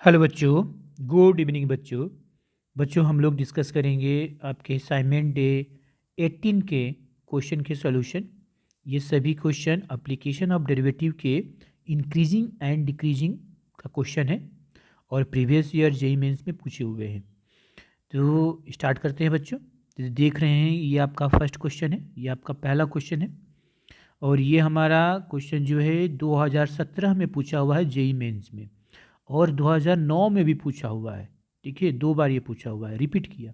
Hello बच्चों, good evening बच्चों। हम लोग डिस्कस करेंगे आपके असाइनमेंट डे 18 के क्वेश्चन के सॉल्यूशन। ये सभी क्वेश्चन एप्लीकेशन ऑफ डेरिवेटिव के इंक्रीजिंग एंड डिक्रीजिंग का क्वेश्चन है और प्रीवियस ईयर जेईई मेंस में पूछे हुए हैं। तो स्टार्ट करते हैं बच्चों। तो देख रहे हैं ये आपका फर्स्ट क्वेश्चन है, ये आपका पहला क्वेश्चन है और ये हमारा क्वेश्चन जो है 2017 में पूछा हुआ है जेईई मेंस में और 2009 में भी पूछा हुआ है। ठीक है, 2 बार ये पूछा हुआ है, रिपीट किया।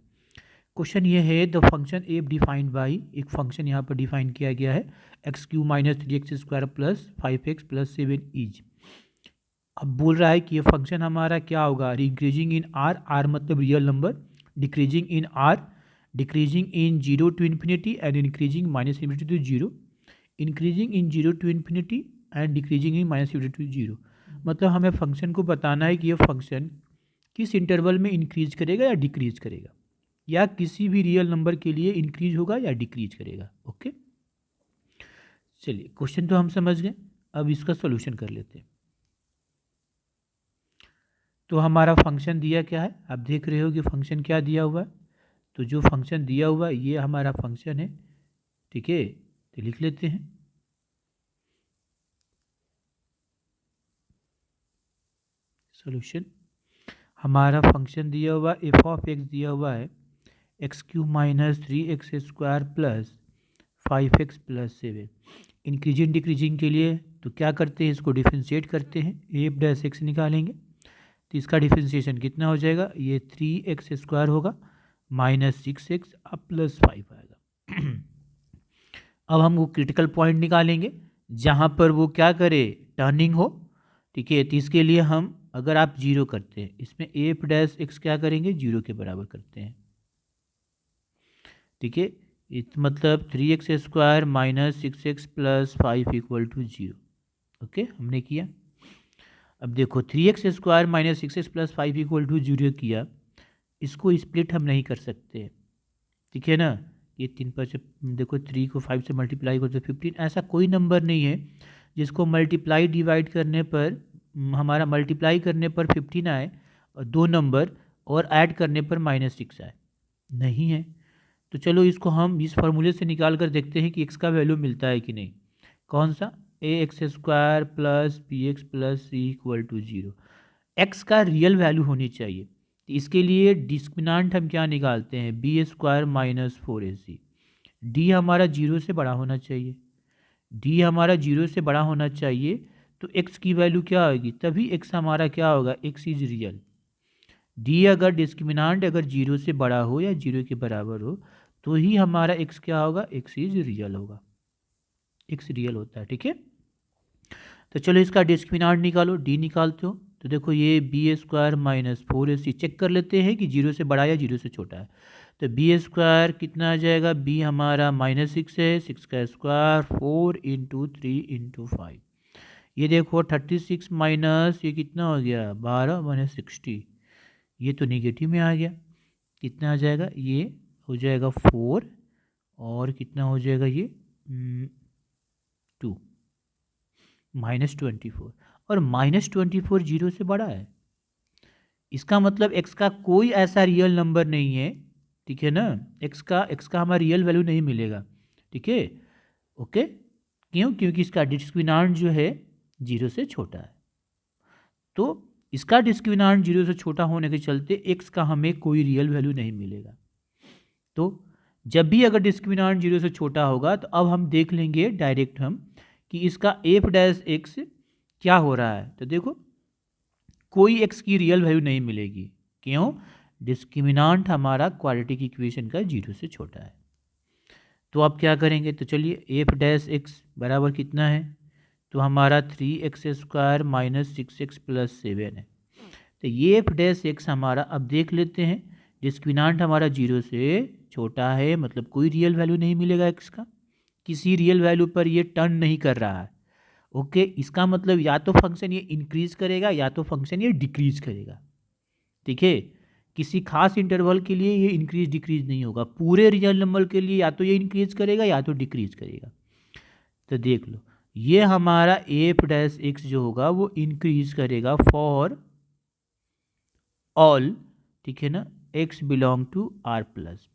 क्वेश्चन ये है the function F defined by, एक फंक्शन यहाँ पर डिफाइन किया गया है x Q minus 3x² plus 5x plus 7 is. अब बोल रहा है कि ये फंक्शन हमारा क्या होगा, इंक्रीजिंग इन आर, आर मतलब real number, decreasing in R, decreasing in 0 to infinity and increasing minus infinity to 0, increasing in 0 to infinity and decreasing in minus infinity to 0। मतलब हमें फंक्शन को बताना है कि ये फंक्शन किस इंटरवल में इंक्रीज करेगा या डिक्रीज करेगा, या किसी भी रियल नंबर के लिए इंक्रीज होगा या डिक्रीज करेगा। ओके, चलिए क्वेश्चन तो हम समझ गए, अब इसका सॉल्यूशन कर लेते हैं। तो हमारा फंक्शन दिया क्या है, आप देख रहे हो कि फंक्शन क्या दिया हुआ है। तो जो फंक्शन दिया हुआ है ये हमारा फंक्शन है। ठीक है, तो लिख लेते हैं। सॉल्यूशन, हमारा फंक्शन दिया हुआ एफ ऑफ एक्स दिया हुआ है x Q minus 3x² plus 5x plus 7। Increasing decreasing के लिए तो क्या करते हैं, इसको डिफ्रेंशिएट करते हैं, एफ डैश एक्स निकालेंगे तो इसका डिफ्रेंशिएशन कितना हो जाएगा, ये 3x² होगा माइनस 6x अब प्लस 5 आएगा। अब हम वो क्रिटिकल पॉइंट निकालेंगे जहाँ पर वो क्या करे, टर्निंग हो। ठीक है, तो इसके लिए हम अगर आप जीरो करते हैं इसमें एफ डैश एक्स क्या करेंगे, जीरो के बराबर करते हैं। ठीक है, मतलब 3x² minus 6x plus 5 equal to 0। Okay, हमने किया। अब देखो 3x² minus 6x plus 5 equal to 0 किया, इसको स्प्लिट हम नहीं कर सकते। ठीक है ना, ये 3 पर से देखो 3 को 5 से मल्टीप्लाई करो तो 15, ऐसा कोई नंबर नहीं है जिसको मल्टीप्लाई डिवाइड करने पर हमारा मल्टीप्लाई करने पर 15 आए और 2 नंबर और ऐड करने पर -6 आए, नहीं है। तो चलो इसको हम इस फार्मूले से निकाल कर देखते हैं कि x का वैल्यू मिलता है कि नहीं। कौन सा, ax² plus b x plus c equal to 0। X का रियल वैल्यू होनी चाहिए, तो इसके लिए डिस्क्रिमिनेंट हम क्या निकालते हैं, b² माइनस 4ac। डी हमारा 0 से बड़ा होना चाहिए, डी हमारा 0 से बड़ा होना चाहिए, तो x की वैल्यू क्या होगी, तभी x हमारा क्या होगा, x इज रियल। डी अगर डिस्क्रिमिनेंट अगर 0 से बड़ा हो या 0 के बराबर हो तो ही हमारा x क्या होगा, x इज रियल होगा, x रियल होता है। ठीक है, तो चलो इसका डिस्क्रिमिनेंट निकालो, डी निकालते हो तो देखो ये b² माइनस 4ac, चेक कर लेते हैं कि 0 से बड़ा या 0 से छोटा है। तो b² कितना आ जाएगा, b हमारा -6 है, 6 का स्क्वायर 4 इंटू 3 इंटू 5। ये देखो 36 माइनस ये कितना हो गया, 12 माइनस 60, ये तो निगेटिव में आ गया। कितना आ जाएगा, ये हो जाएगा 4 और कितना हो जाएगा ये 2 -24, और -24 0 से बड़ा है। इसका मतलब x का कोई ऐसा रियल नंबर नहीं है। ठीक है ना, x का हमारा रियल वैल्यू नहीं मिलेगा। ठीक है, ओके, क्यों, क्योंकि इसका डिस्क्रिमिनेंट जो है 0 से छोटा है। तो इसका डिस्क्रिमिनेंट 0 से छोटा होने के चलते x का हमें कोई रियल वैल्यू नहीं मिलेगा। तो जब भी अगर डिस्क्रिमिनेंट 0 से छोटा होगा तो अब हम देख लेंगे डायरेक्ट हम कि इसका एफ डैश एक्स क्या हो रहा है। तो देखो कोई एक्स की रियल वैल्यू नहीं मिलेगी, क्यों, डिस्क्रिमिनेंट हमारा क्वाड्रेटिक इक्वेशन का 0 से छोटा है। तो अब क्या करेंगे, तो चलिए एफ डैश एक्स बराबर कितना है, तो हमारा 3x² माइनस 6x प्लस 7 है। तो ये एफ डैश एक्स हमारा अब देख लेते हैं, डिस्क्रिमिनेंट हमारा 0 से छोटा है, मतलब कोई रियल वैल्यू नहीं मिलेगा एक्स का, किसी रियल वैल्यू पर ये टर्न नहीं कर रहा है। ओके, इसका मतलब या तो फंक्शन ये इंक्रीज करेगा या तो फंक्शन ये डिक्रीज करेगा। ठीक है, किसी खास इंटरवल के लिए ये इंक्रीज डिक्रीज नहीं होगा, पूरे रियल नंबर के लिए या तो ये इंक्रीज करेगा या तो डिक्रीज करेगा। तो देख लो ये हमारा एफ डैश एक्स जो होगा वो इंक्रीज करेगा फॉर ऑल, ठीक है ना, x belong to R plus,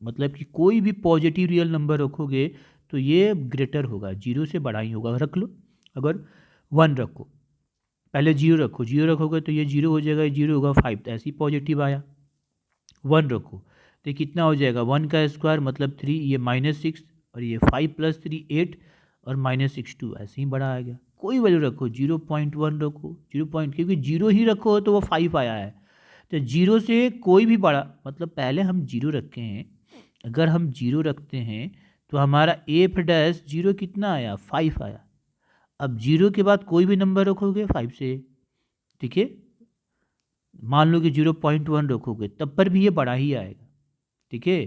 मतलब कि कोई भी पॉजिटिव रियल नंबर रखोगे तो ये ग्रेटर होगा, जीरो से बड़ा ही होगा। रख लो, अगर 1 रखो, पहले जीरो रखो, जीरो रखोगे तो ये जीरो हो जाएगा, ये जीरो होगा 5, तो ऐसे ही पॉजिटिव आया। 1 रखो तो ये कितना हो जाएगा, 1 का स्क्वायर मतलब 3, ये -6, और ये 5 + 3 8, और -6 2, ऐसे ही बड़ा आ गया। कोई वैल्यू रखो, 0.1 रखो, 0. क्योंकि जीरो ही रखो तो वो 5 आया है, तो जीरो से कोई भी बड़ा, मतलब पहले हम जीरो रखे हैं, अगर हम जीरो रखते हैं तो हमारा एफ डैश जीरो कितना आया, 5 आया। अब जीरो के बाद कोई भी नंबर रखोगे 5 से, ठीक है, मान लो कि 0.1 रखोगे तब पर भी ये बड़ा ही आएगा, ठीक है।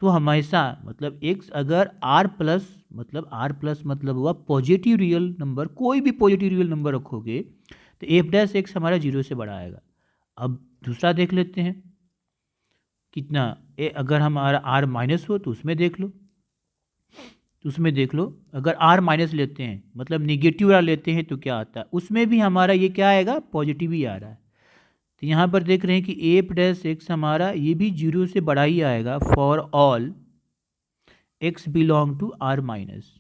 तो हमेशा मतलब एक्स अगर आर प्लस, मतलब आर प्लस मतलब हुआ पॉजिटिव रियल नंबर, कोई भी पॉजिटिव रियल नंबर रखोगे तो एफ डैश एक्स हमारा जीरो से बड़ा आएगा। अब दूसरा देख लेते हैं, कितना अगर हमारा आर माइनस हो तो उसमें देख लो, तो उसमें देख लो, अगर आर माइनस लेते हैं मतलब निगेटिव वाला लेते हैं तो क्या आता है, उसमें भी हमारा ये क्या आएगा, पॉजिटिव ही आ रहा है। तो यहाँ पर देख रहे हैं कि एफ डैश एक्स हमारा ये भी जीरो से बड़ा ही आएगा for all x belong to R minus,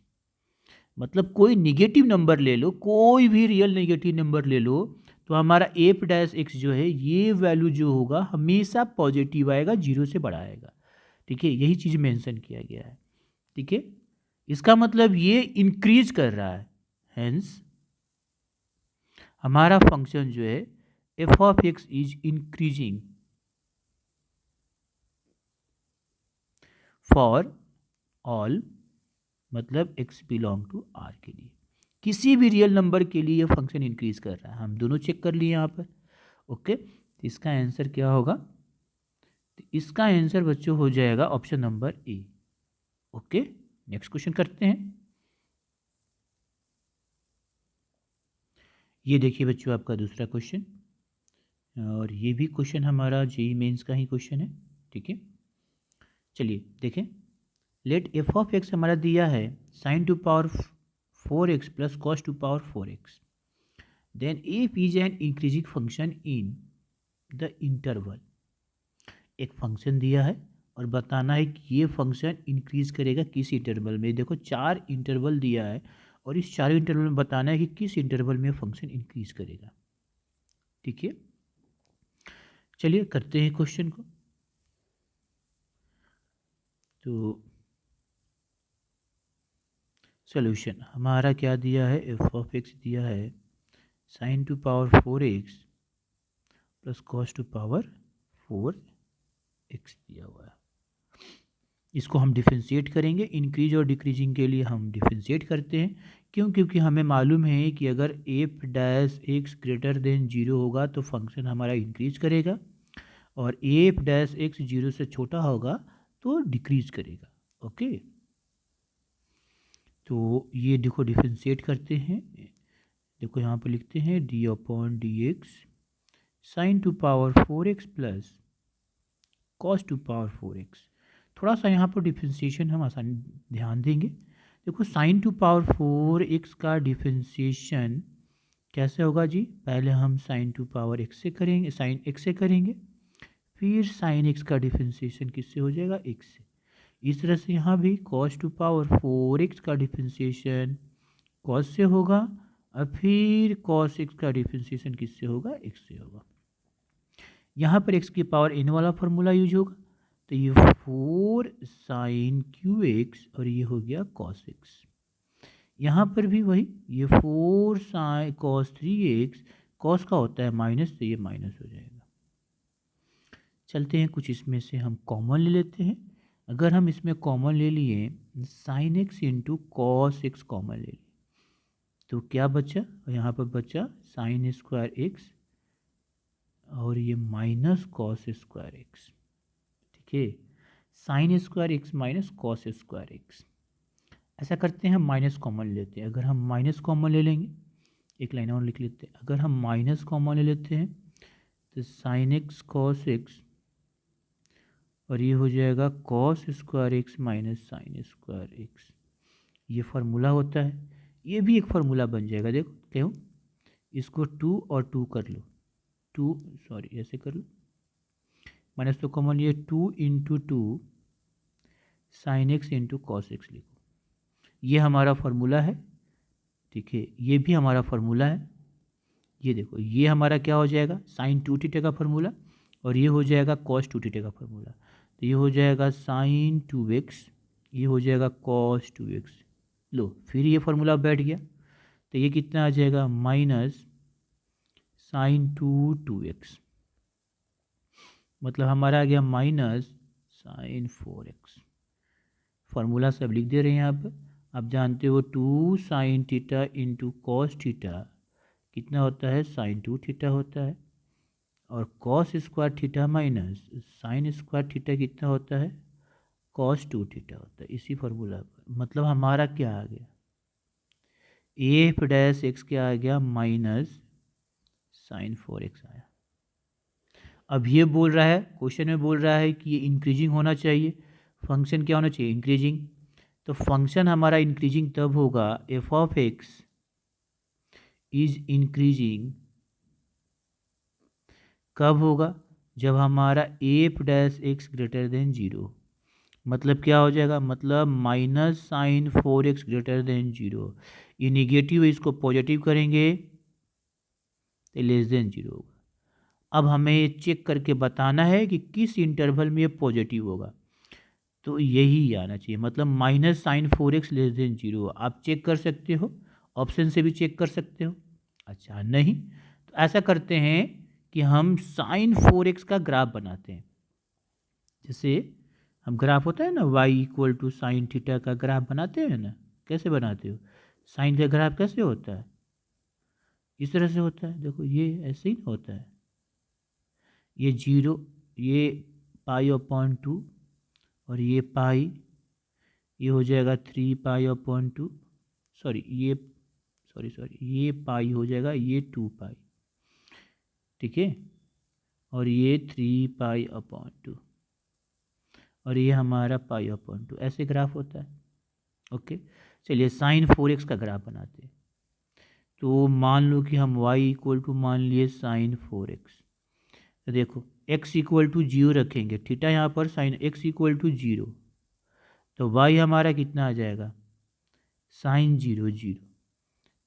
मतलब कोई निगेटिव नंबर ले लो, कोई भी रियल निगेटिव नंबर ले लो, तो हमारा एफ डैश एक्स जो है ये वैल्यू जो होगा हमेशा पॉजिटिव आएगा, जीरो से बड़ा आएगा, ठीक है। यही चीज़ मेंशन किया गया है, ठीक है। इसका मतलब ये इंक्रीज कर रहा है, हेंस हमारा फंक्शन जो है F of x is increasing for all, मतलब x बिलोंग टू r के लिए, किसी भी रियल नंबर के लिए ये फंक्शन इंक्रीज कर रहा है। हम दोनों चेक कर लिए यहाँ पर, ओके। तो इसका आंसर क्या होगा, तो इसका आंसर बच्चों हो जाएगा option number A, okay. Next question करते हैं। ये देखिए बच्चों आपका दूसरा क्वेश्चन, और ये भी क्वेश्चन हमारा जेईई मेंस का ही क्वेश्चन है, ठीक है। चलिए देखें, लेट एफ ऑफ एक्स हमारा दिया है sine to power 4x plus cos to power 4x, then f is an increasing function in the interval. एक फंक्शन दिया है और बताना है कि ये फंक्शन इंक्रीज करेगा किस इंटरवल में। देखो 4 इंटरवल दिया है और इस चारों इंटरवल में बताना है कि किस इंटरवल में फंक्शन इंक्रीज करेगा, ठीक है। चलिए करते हैं क्वेश्चन को। तो सॉल्यूशन हमारा क्या दिया है, एफ ऑफ एक्स दिया है sine to power 4x plus cos to power 4x दिया हुआ है। इसको हम डिफरेंशिएट करेंगे, इंक्रीज और डिक्रीजिंग के लिए हम डिफरेंशिएट करते हैं, क्यों, क्योंकि हमें मालूम है कि अगर F dash x greater than zero होगा तो फंक्शन हमारा इंक्रीज करेगा, और एफ डैश एक्स जीरो से छोटा होगा तो डिक्रीज करेगा, ओके। तो ये देखो डिफरेंशिएट करते हैं, देखो यहाँ पर लिखते हैं D upon D x sign to power 4x plus cos to power 4x। थोड़ा सा यहाँ पर डिफरेंशिएशन हम आसानी ध्यान देंगे। देखो साइन टू पावर 4x का डिफरेंशिएशन कैसे होगा जी, पहले हम साइन टू पावर x से करेंगे, साइन x से करेंगे, फिर साइन x का डिफरेंशिएशन किससे हो जाएगा, x से। इस तरह से यहाँ भी कॉस टू पावर 4x का डिफरेंशिएशन कॉस से होगा, और फिर कॉस x का डिफरेंशिएशन किससे होगा, x से होगा। यहाँ पर x की पावर n वाला फार्मूला यूज होगा, तो ये 4 साइन क्यू एक्स और ये हो गया कॉस एक्स। यहाँ पर भी वही, ये 4 साइन कॉस 3x, कॉस का होता है माइनस, तो ये माइनस हो जाएगा। चलते हैं कुछ इसमें से हम कॉमन ले लेते हैं। अगर हम इसमें कॉमन ले लिए sine x into cos x common ले लिए तो क्या बचा, यहाँ पर बचा साइन स्क्वायर एक्स और ये माइनस कॉस स्क्वायर एक्स, ठीक है। Sine square x minus cos square x. ऐसा करते हैं हम माइनस कॉमन लेते हैं, अगर हम माइनस कॉमन ले लेंगे, एक लाइन और लिख लेते हैं, अगर हम माइनस कॉमन ले लेते हैं तो साइन एक्स कॉस एक्स और ये हो जाएगा cos square x minus sine square x. ये फार्मूला होता है, ये भी एक फार्मूला बन जाएगा। देखो क्यों, इसको 2 और 2 कर लो, 2, सॉरी ऐसे कर लो, माइनस तो कॉमन, ये 2 × 2 sine x into cos x लिखो, ये हमारा फार्मूला है। ठीक है, ये भी हमारा फार्मूला है। ये देखो, ये हमारा क्या हो जाएगा, साइन 2 थीटा का फार्मूला, और ये हो जाएगा कॉस 2 थीटा का फार्मूला। तो ये हो जाएगा साइन 2x, ये हो जाएगा कॉस 2x। लो, फिर ये फार्मूला बैठ गया, तो ये कितना आ जाएगा, माइनस साइन 2x, मतलब हमारा आ गया माइनस साइन 4x। फार्मूला सब लिख दे रहे हैं यहाँ पर। आप जानते हो 2 sine theta into cos theta कितना होता है, साइन 2 थीटा होता है, और cos square theta minus sine square theta कितना होता है, कॉस 2 थीटा होता है। इसी फार्मूला पर मतलब हमारा क्या आ गया, एफ डैश एक्स क्या आ गया, माइनस साइन 4x आया। अब ये बोल रहा है, क्वेश्चन में बोल रहा है कि ये इंक्रीजिंग होना चाहिए, फंक्शन क्या होना चाहिए, इंक्रीजिंग। तो फंक्शन हमारा इंक्रीजिंग तब होगा, F of x is increasing कब होगा, जब हमारा F dash x greater than 0। मतलब क्या हो जाएगा, मतलब minus sign 4x greater than 0। ये निगेटिव है, इसको पॉजिटिव करेंगे तो लेस देन 0 होगा। अब हमें ये चेक करके बताना है कि किस इंटरवल में ये पॉजिटिव होगा, तो यही आना चाहिए, मतलब minus sign 4x less than 0। आप चेक कर सकते हो, ऑप्शन से भी चेक कर सकते हो। अच्छा नहीं, तो ऐसा करते हैं कि हम साइन 4x का ग्राफ बनाते हैं। जैसे हम ग्राफ होता है ना, y equal to sine theta का ग्राफ बनाते हैं ना, कैसे बनाते हो, साइन का ग्राफ कैसे होता है, इस तरह से होता है। देखो ये ऐसे ही होता है, ये 0, ये पाई/2, और ये पाई, ये हो जाएगा 3 पाई/2, सॉरी ये, सॉरी ये पाई हो जाएगा, ये 2 पाई, ठीक है, और ये 3 पाई/2, और ये हमारा पाई/2, ऐसे ग्राफ होता है। ओके, चलिए साइन 4x का ग्राफ बनाते हैं। तो मान लो कि हम y इक्वल टू मान लिए साइन 4x, तो देखो x इक्वल टू 0 रखेंगे, थीटा यहाँ पर साइन x इक्वल टू 0, तो y हमारा कितना आ जाएगा, साइन 0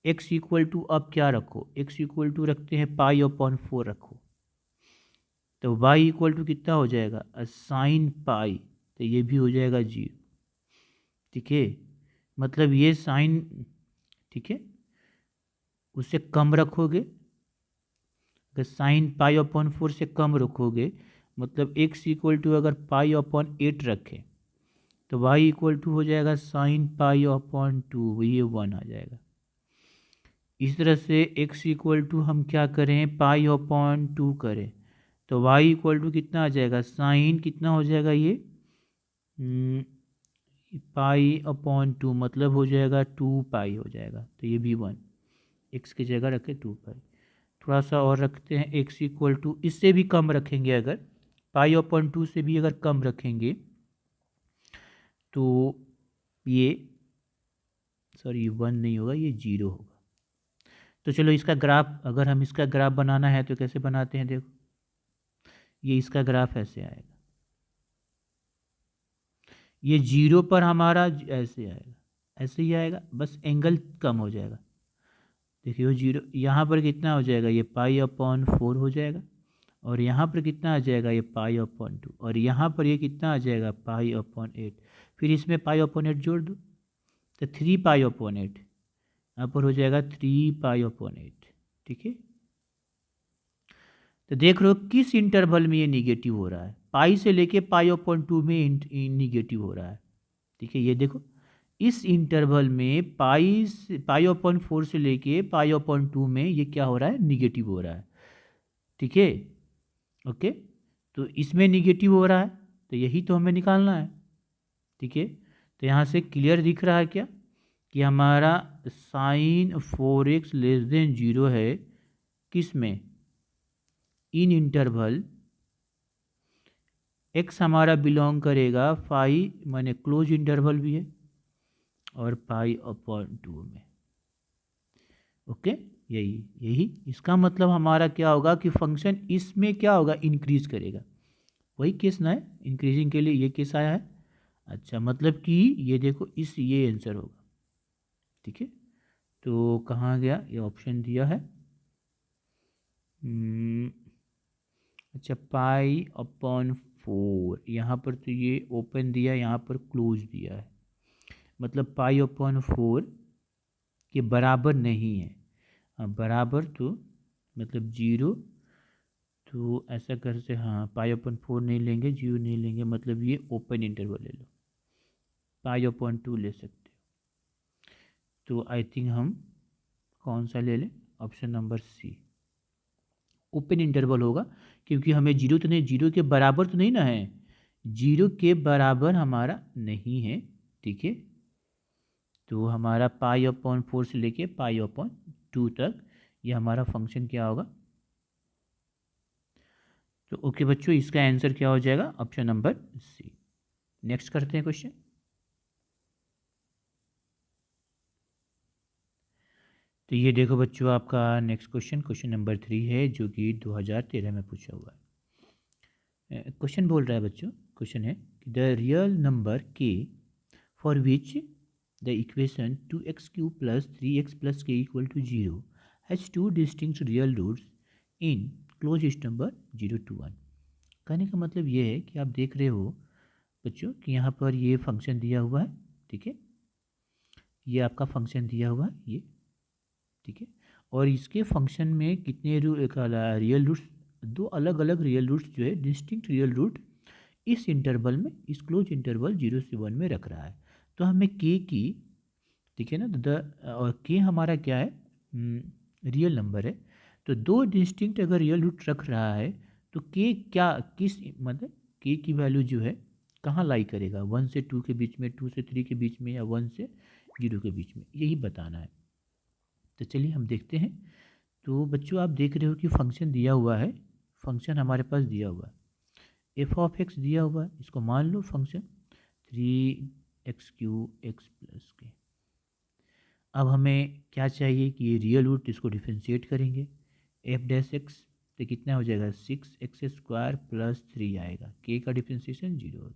x इक्वल टू, अब क्या रखो, x इक्वल टू रखते हैं पाई/4 रखो, तो y इक्वल टू कितना हो जाएगा, साइन पाई, तो ये भी हो जाएगा 0। ठीक है, मतलब ये साइन, ठीक है, उससे कम रखोगे, अगर साइन पाई/4 से कम रखोगे, मतलब x इक्वल टू अगर पाई/8 रखें, तो y इक्वल टू हो जाएगा साइन पाई/2, ये 1 आ जाएगा। इस तरह से x इक्वल टू हम क्या करें, पाई/2 करें, तो y इक्वल टू कितना आ जाएगा, साइन कितना हो जाएगा, ये पाई/2, मतलब हो जाएगा 2 पाई हो जाएगा, तो ये भी 1, x की जगह रखें 2 पाई। थोड़ा सा और रखते हैं, x इक्वल टू, इससे भी कम रखेंगे, अगर पाई/2 से भी अगर कम रखेंगे तो ये, सॉरी 1 नहीं होगा, ये 0 होगा। तो चलो इसका ग्राफ, अगर हम इसका ग्राफ बनाना है तो कैसे बनाते हैं, देखो ये इसका ग्राफ ऐसे आएगा, ये 0 पर हमारा ऐसे आएगा, ऐसे ही आएगा, बस एंगल कम हो जाएगा। देखिए वो 0 यहाँ पर कितना हो जाएगा, ये पाई/4 हो जाएगा, और यहाँ पर कितना आ जाएगा, ये पाई/2, और यहाँ पर ये कितना आ जाएगा, पाई/8। फिर इसमें पाई/8 जोड़ दो, तो 3 पाई/8, यहाँ पर हो जाएगा 3 पाई/8। ठीक है, तो देख रहे हो किस इंटरवल में ये निगेटिव हो रहा है, पाई से लेके पाई/2 में निगेटिव हो रहा है। ठीक है, ये देखो इस इंटरवल में पाई/4 से लेके पाई/2 में ये क्या हो रहा है, निगेटिव हो रहा है। ठीक है, ओके, तो इसमें निगेटिव हो रहा है, तो यही तो हमें निकालना है। ठीक है, तो यहाँ से क्लियर दिख रहा है क्या, कि हमारा साइन 4x लेस देन 0 है, किस में, इन इंटरवल x हमारा बिलोंग करेगा पाई, माने क्लोज इंटरवल भी है, और पाई/2 में। ओके, यही यही इसका मतलब हमारा क्या होगा कि फंक्शन इसमें क्या होगा, इंक्रीज करेगा। वही केस ना है, इंक्रीजिंग के लिए ये केस आया है। अच्छा, मतलब कि ये देखो ये आंसर होगा। ठीक है, तो कहाँ गया ये ऑप्शन दिया है। अच्छा, पाई अपॉन 4, यहाँ पर तो ये ओपन दिया, यहाँ पर क्लोज दिया है, मतलब पाई अपॉन 4 के बराबर नहीं है। हाँ, बराबर तो मतलब 0, तो ऐसा कर से हाँ पाई अपॉन 4 नहीं लेंगे, 0 नहीं लेंगे, मतलब ये ओपन इंटरवल ले लो, पाई अपॉन 2 ले सकते हो। तो आई थिंक हम कौन सा ले लें, option number C, open interval होगा, क्योंकि हमें जीरो तो नहीं, जीरो के बराबर तो नहीं ना है, जीरो के बराबर हमारा नहीं है। ठीक है, तो हमारा पाई अपॉन 4 से लेके पाई अपॉन 2 तक ये हमारा फंक्शन क्या होगा। तो ओके बच्चों, इसका आंसर क्या हो जाएगा, ऑप्शन नंबर सी। नेक्स्ट करते हैं क्वेश्चन। तो ये देखो बच्चों, आपका नेक्स्ट क्वेश्चन, क्वेश्चन नंबर 3 है, जो कि 2013 में पूछा हुआ है। क्वेश्चन बोल रहा है बच्चों, क्वेश्चन है कि द रियल नंबर के for which the equation 2x³ + 3x + k = 0 has two distinct real roots in closest number 0 to 1। कहने का मतलब ये है कि आप देख रहे हो बच्चों कि यहाँ पर ये फंक्शन दिया हुआ है। ठीक है, ये आपका फंक्शन दिया हुआ है ये। ठीक है, और इसके फंक्शन में कितने रियल रूट्स, दो अलग अलग रियल रूट्स जो है, डिस्टिंक्ट रियल रूट इस इंटरवल में, इस क्लोज इंटरवल 0 से 1 में रख रहा है। तो हमें के की, ठीक है ना, और के हमारा क्या है, रियल नंबर है। तो दो डिस्टिंक्ट अगर रियल रूट रख रहा है, तो के क्या, किस मतलब के की वैल्यू जो है कहाँ लाई करेगा, 1 से 2 के बीच में, 2 से 3 के बीच में, या 1 से 0 के बीच में, यही बताना है। तो चलिए हम देखते हैं। तो बच्चों आप देख रहे हो कि फंक्शन दिया हुआ है, फंक्शन हमारे पास दिया हुआ है, एफ ऑफ एक्स दिया हुआ है, इसको मान लो फंक्शन 3x³ x + k। अब हमें क्या चाहिए कि ये रियल रूट, इसको डिफ्रेंशिएट करेंगे, एफ डैश एक्स तो कितना हो जाएगा, 6x² + 3 आएगा, के का डिफ्रेंशिएशन 0 हो गया।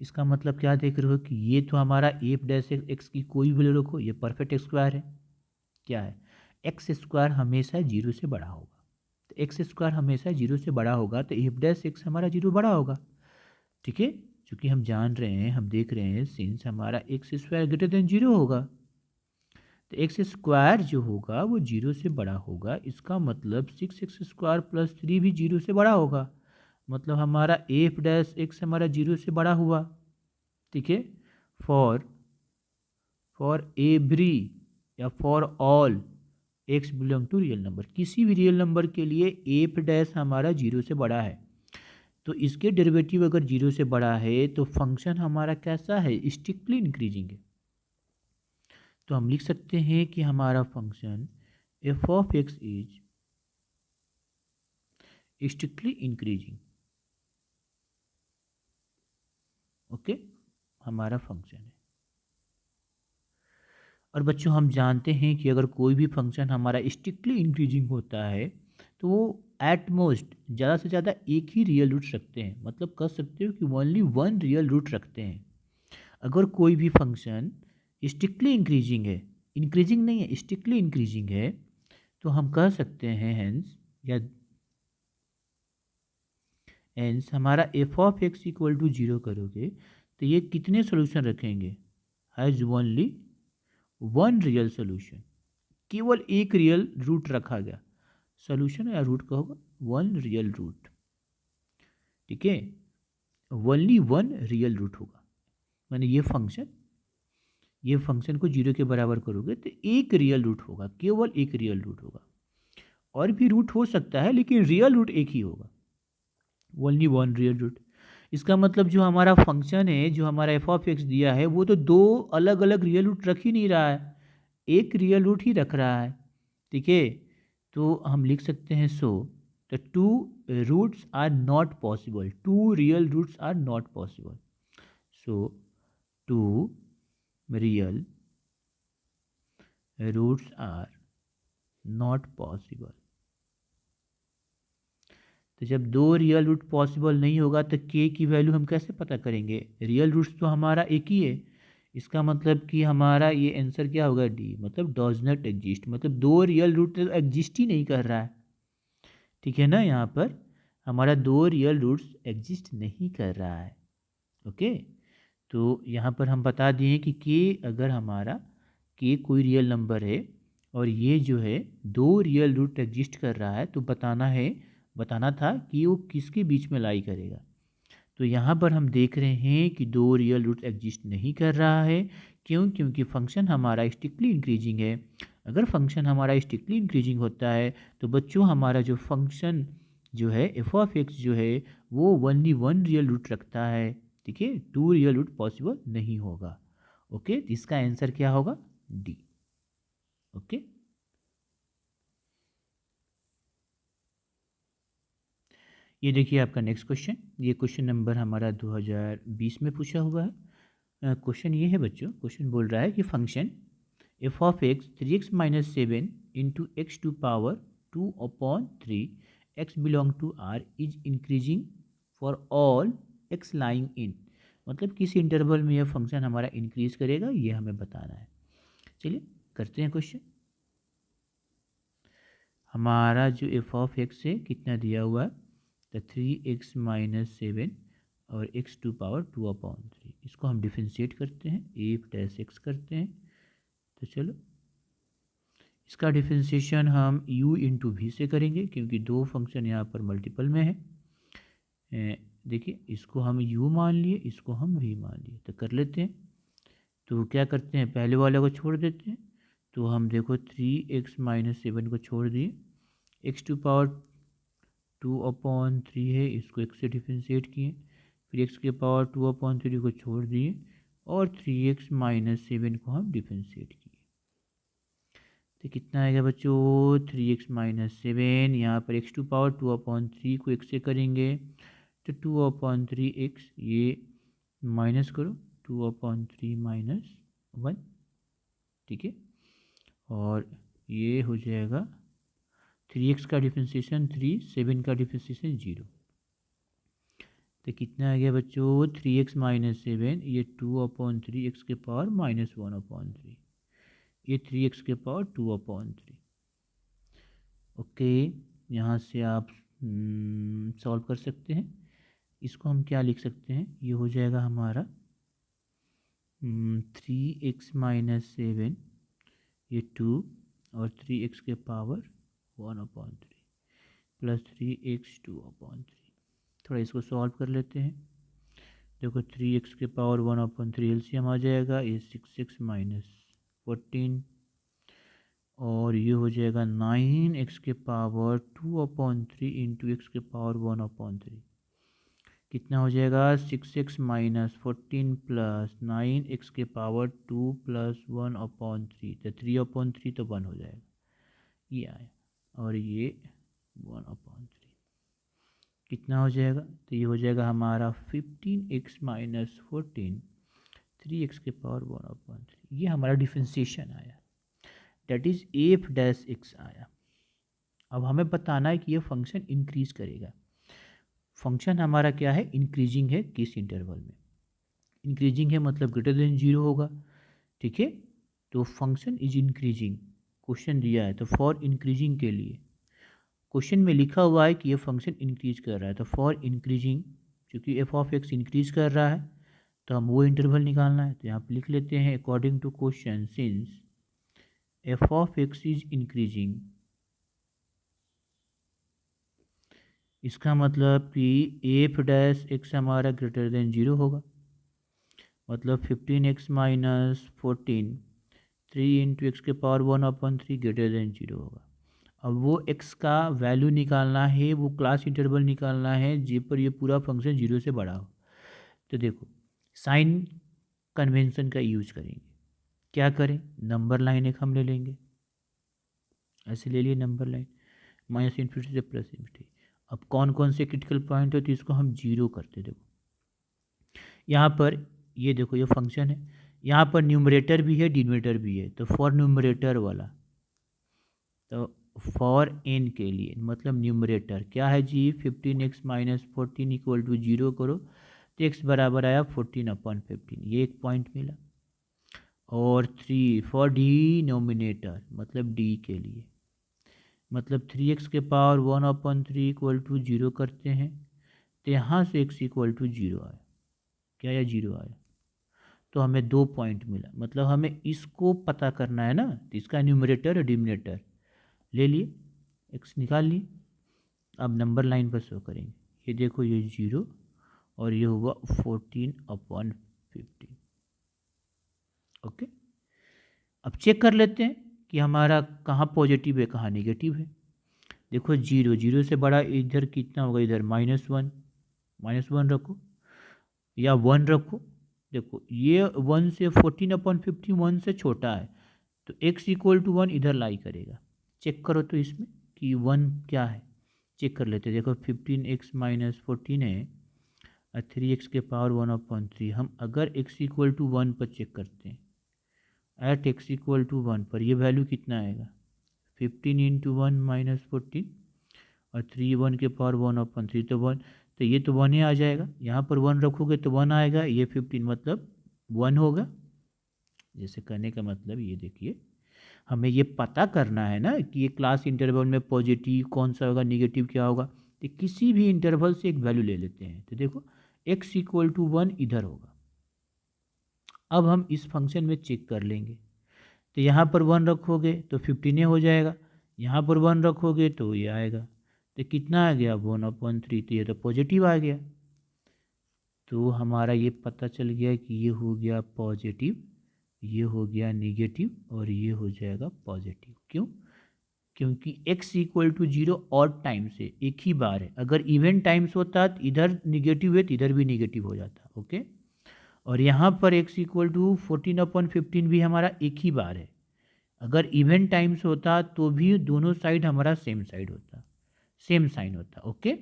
इसका मतलब क्या देख रहे हो कि ये तो हमारा एफ डैश एक्स की कोई भी वैल्यू रखो, ये परफेक्ट स्क्वायर है। क्या है, x² हमेशा 0 से बड़ा होगा, तो x² हमेशा 0 से बड़ा होगा, तो एफ डैश एक्स हमारा 0 बड़ा होगा। ठीक है, चूँकि हम जान रहे हैं, हम देख रहे हैं, सिंस हमारा x² ग्रेटर देन 0 होगा, तो x² जो होगा वो 0 से बड़ा होगा। इसका मतलब 6x² + 3 भी 0 से बड़ा होगा, मतलब हमारा एफ डैश एक्स हमारा 0 से बड़ा हुआ। ठीक है, फॉर एवरी या for all x belong to real number, किसी भी रियल नंबर के लिए एफ डैश हमारा 0 से बड़ा है, तो इसके डेरिवेटिव अगर 0 से बड़ा है तो फंक्शन हमारा कैसा है, स्ट्रिक्टली इंक्रीजिंग है। तो हम लिख सकते हैं कि हमारा function f of x is strictly increasing. Okay, हमारा फंक्शन है। और बच्चों हम जानते हैं कि अगर कोई भी फंक्शन हमारा स्ट्रिक्टली इंक्रीजिंग होता है तो वो एट मोस्ट ज़्यादा से ज़्यादा एक ही रियल रूट रखते हैं, मतलब कह सकते हो कि ओनली वन रियल रूट रखते हैं। अगर कोई भी फंक्शन स्ट्रिक्टली इंक्रीजिंग है, इंक्रीजिंग नहीं है, स्ट्रिक्टली इंक्रीजिंग है, तो हम कह सकते हैं हेंस, या हेंस हमारा f of x equal to 0 करोगे तो ये कितने सोल्यूशन रखेंगे, has only one real solution, केवल एक रियल रूट रखा गया, सोल्यूशन या रूट का होगा वन रियल रूट। ठीक है, ओनली वन रियल रूट होगा, मैंने ये फंक्शन को 0 के बराबर करोगे तो एक रियल रूट होगा, केवल एक रियल रूट होगा। और भी रूट हो सकता है लेकिन रियल रूट एक ही होगा, ओनली वन रियल रूट। इसका मतलब जो हमारा फंक्शन है, जो हमारा एफ ऑफ एक्स दिया है, वो तो दो अलग अलग रियल रूट रख ही नहीं रहा है, एक रियल रूट ही रख रहा है। ठीक है, तो हम लिख सकते हैं so the two roots are not possible, two real roots are not possible, so two real roots are not possible. तो जब दो रियल रूट पॉसिबल नहीं होगा तो के की वैल्यू हम कैसे पता करेंगे? रियल रूट्स तो हमारा एक ही है, इसका मतलब कि हमारा ये आंसर क्या होगा? डी, मतलब डज नॉट एग्जिस्ट, मतलब दो रियल रूट तो एग्जिस्ट ही नहीं कर रहा है। ठीक है ना, यहाँ पर हमारा दो रियल रूट्स एग्जिस्ट नहीं कर रहा है। ओके, तो यहाँ पर हम बता दिए कि के अगर हमारा के कोई रियल नंबर है और ये जो है दो रियल रूट एग्जिस्ट कर रहा है, तो बताना था कि वो किसके बीच में लाई करेगा। तो यहाँ पर हम देख रहे हैं कि दो रियल रूट एग्जिस्ट नहीं कर रहा है। क्यों? क्योंकि फंक्शन हमारा स्ट्रिक्टली इंक्रीजिंग है। अगर फंक्शन हमारा स्ट्रिक्टली इंक्रीजिंग होता है तो बच्चों हमारा जो फंक्शन जो है एफ ऑफ एक्स जो है वो ओनली वन रियल रूट रखता है। ठीक है, टू रियल रूट पॉसिबल नहीं होगा। ओके, तो इसका आंसर क्या होगा? डी। ओके, ये देखिए आपका नेक्स्ट क्वेश्चन। ये क्वेश्चन नंबर हमारा 2020 में पूछा हुआ है। क्वेश्चन ये है बच्चों, क्वेश्चन बोल रहा है कि function f of x 3x-7 into x to power 2/3 x belong to R is increasing for all x lying in, मतलब किस इंटरवल में यह फंक्शन हमारा इंक्रीज करेगा, ये हमें बताना है। चलिए करते हैं क्वेश्चन। हमारा जो एफ ऑफ एक्स है कितना दिया हुआ है? तो 3x-7 और x टू पावर 2/3, इसको हम डिफ्रेंशिएट करते हैं, एफ डैश एक्स करते हैं। तो चलो इसका डिफ्रेंशिएशन हम u इंटू वी से करेंगे क्योंकि दो फंक्शन यहाँ पर मल्टीपल में है। देखिए इसको हम u मान लिए, इसको हम v मान लिए, तो कर लेते हैं। तो क्या करते हैं, पहले वाले को छोड़ देते हैं। तो हम देखो 3x-7 को छोड़ दिए, x टू पावर 2/3 है, इसको x से डिफ्रेंशिएट किए, फिर x के पावर 2/3 को छोड़ दिए और 3x-7 को हम डिफ्रेंशिएट किए। तो कितना आएगा बच्चों? 3x-7, यहाँ पर x टू पावर 2/3 को x से करेंगे तो 2/3x, ये माइनस करो 2/3 माइनस 1। ठीक है, और ये हो जाएगा 3x का डिफ्रेंशिएशन 3, 7 का डिफ्रेंशिएशन 0। तो कितना आ गया बच्चों? 3x-7, ये 2/3 x के पावर -1/3, ये 3x के पावर 2/3। ओके, यहाँ से आप सॉल्व कर सकते हैं। इसको हम क्या लिख सकते हैं? ये हो जाएगा हमारा 3x-7, ये 2 और 3x के पावर 1/3 प्लस 3x 2/3। थोड़ा इसको सॉल्व कर लेते हैं। देखो 3x के पावर 1/3 एलसीएम आ जाएगा, ये 6x माइनस 14 और ये हो जाएगा 9x के पावर 2/3 इंटू एक्स के पावर 1/3। कितना हो जाएगा? 6x माइनस 14 प्लस 9x के पावर 2 प्लस 1/3, तो 3/3 तो 1 हो जाएगा, ये आया, और ये 1/3 कितना हो जाएगा? तो ये हो जाएगा हमारा 15x माइनस 14, 3x के पावर 1/3, ये हमारा डिफ्रेंशिएशन आया, that is f dash x आया। अब हमें बताना है कि ये फंक्शन इंक्रीज करेगा। फंक्शन हमारा क्या है? इंक्रीजिंग है। किस इंटरवल में इंक्रीजिंग है? मतलब ग्रेटर देन 0 होगा। ठीक है, तो फंक्शन इज इंक्रीजिंग, क्वेश्चन दिया है तो फॉर इंक्रीजिंग के लिए क्वेश्चन में लिखा हुआ है कि ये फंक्शन इंक्रीज कर रहा है, तो फॉर इंक्रीजिंग, क्योंकि एफ ऑफ एक्स इंक्रीज कर रहा है तो हम वो इंटरवल निकालना है। तो यहाँ पे लिख लेते हैं according to question since f of x is increasing, इसका मतलब कि एफ डैश एक्स हमारा ग्रेटर देन 0 होगा, मतलब 15x माइनस 14, 3 इंटू एक्स के पावर 1/3 ग्रेटर देन 0 होगा। अब वो x का वैल्यू निकालना है, वो क्लास इंटरवल निकालना है जी पर ये पूरा फंक्शन 0 से बड़ा हो। तो देखो साइन कन्वेंशन का यूज करेंगे। क्या करें? नंबर लाइन एक हम ले लेंगे, ऐसे ले लिए नंबर लाइन, माइनस इन्फिनिटी से प्लस इन्फिनिटी। अब कौन कौन से क्रिटिकल पॉइंट होते हैं इसको हम 0 करते। देखो यहाँ पर ये देखो ये फंक्शन है, यहाँ पर न्यूमरेटर भी है डिनोमिनेटर भी है, तो फॉर न्यूमरेटर वाला तो फॉर एन के लिए मतलब न्यूमरेटर क्या है जी, 15x माइनस 14 इक्वल टू 0 करो तो x बराबर आया 14/15, ये एक पॉइंट मिला। और 3 फॉर डिनोमिनेटर मतलब डी के लिए, मतलब 3x के पावर 1/3 इक्वल टू 0 करते हैं तो यहाँ से x इक्वल टू 0 आया, क्या या 0 आया, तो हमें 2 पॉइंट मिला। मतलब हमें इसको पता करना है ना, तो इसका न्यूमरेटर और डिनोमिनेटर ले लिए, x निकाल लिए। अब नंबर लाइन पर शो करेंगे, ये देखो ये 0 और ये हुआ 14/15। ओके, अब चेक कर लेते हैं कि हमारा कहाँ पॉजिटिव है कहाँ नेगेटिव है। देखो 0, 0 से बड़ा इधर कितना होगा, इधर -1, -1 रखो या 1 रखो। देखो ये 1 से 14/15 1 से छोटा है, तो x इक्वल टू 1 इधर लाई करेगा। चेक करो तो इसमें कि 1 क्या है, चेक कर लेते हैं। देखो 15x माइनस 14 है और 3x के पावर 1/3। हम अगर x इक्वल टू 1 पर चेक करते हैं, एट x इक्वल टू 1 पर ये वैल्यू कितना आएगा, 15 इंटू 1 माइनस 14 और 3 1 के पावर 1/3, तो 1, तो ये तो 1 ही आ जाएगा। यहाँ पर 1 रखोगे तो 1 आएगा, ये 15 मतलब 1 होगा। जैसे करने का मतलब ये देखिए, हमें ये पता करना है ना कि ये क्लास इंटरवल में पॉजिटिव कौन सा होगा, नेगेटिव क्या होगा। तो किसी भी इंटरवल से एक वैल्यू ले लेते हैं, तो देखो x इक्वल टू 1 इधर होगा। अब हम इस फंक्शन में चेक कर लेंगे, तो यहाँ पर 1 रखोगे तो 15 हो जाएगा, यहाँ पर 1 रखोगे तो ये आएगा, तो कितना आ गया 1/3, तो ये तो पॉजिटिव आ गया। तो हमारा ये पता चल गया कि ये हो गया पॉजिटिव, ये हो गया निगेटिव और ये हो जाएगा पॉजिटिव। क्यों, क्योंकि x इक्वल टू 0 और टाइम से एक ही बार है। अगर इवेंट टाइम्स होता तो इधर निगेटिव है तो इधर भी निगेटिव हो जाता। ओके, और यहाँ पर x इक्वल टू 14/15 भी हमारा एक ही बार है। अगर इवेंट टाइम्स होता तो भी दोनों साइड हमारा सेम साइड होता, सेम साइन होता। ओके,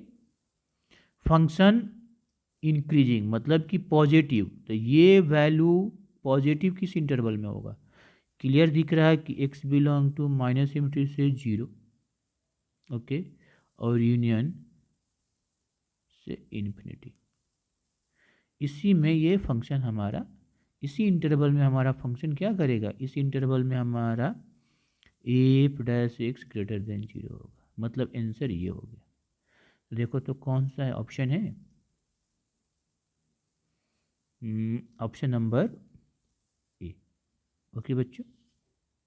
फंक्शन इंक्रीजिंग मतलब कि पॉजिटिव, तो ये वैल्यू पॉजिटिव किस इंटरवल में होगा, क्लियर दिख रहा है कि x बिलोंग टू -∞ से 0, ओके, और यूनियन से इन्फिनिटी। इसी में ये फंक्शन हमारा, इसी इंटरवल में हमारा फंक्शन क्या करेगा, इस इंटरवल में हमारा f' ग्रेटर देन 0 होगा। मतलब आंसर ये हो गया। देखो तो कौन सा है, ऑप्शन है ऑप्शन नंबर ए। ओके बच्चों,